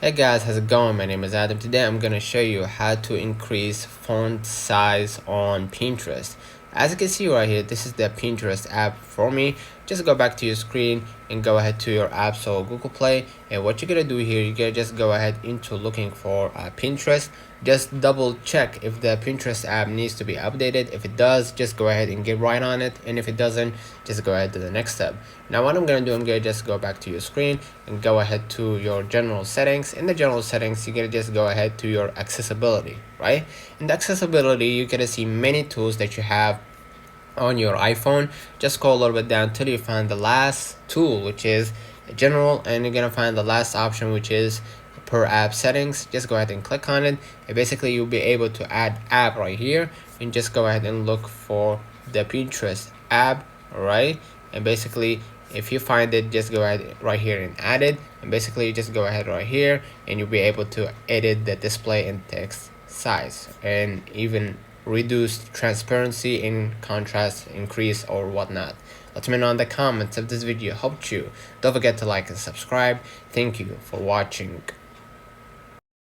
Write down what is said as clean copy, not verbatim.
Hey guys, how's it going? My name is Adam. Today I'm going to show you how to increase font size on Pinterest. As you can see right here, this is the Pinterest app for me. Just go back to your screen and go ahead to your app store Google Play, and what you're going to do here, you're going to just go ahead into looking for Pinterest. Just double check if the Pinterest app needs to be updated. If it does, just go ahead and get right on it, and if it doesn't, just go ahead to the next step. Now what I'm going to do, I'm going to just go back to your screen and go ahead to your general settings. In the general settings, you're going to just go ahead to your accessibility, right? In the accessibility, you're going to see many tools that you have on your iPhone. Just scroll a little bit down till you find the last tool, which is general, and you're gonna find the last option, which is per app settings. Just go ahead and click on it, and basically you'll be able to add app right here, and just go ahead and look for the Pinterest app. All right, and basically if you find it, just go ahead right here and add it, and basically just go ahead right here and you'll be able to edit the display and text size, and even reduce transparency, in contrast, increase, or whatnot. Let me know in the comments if this video helped you. Don't forget to like and subscribe. Thank you for watching.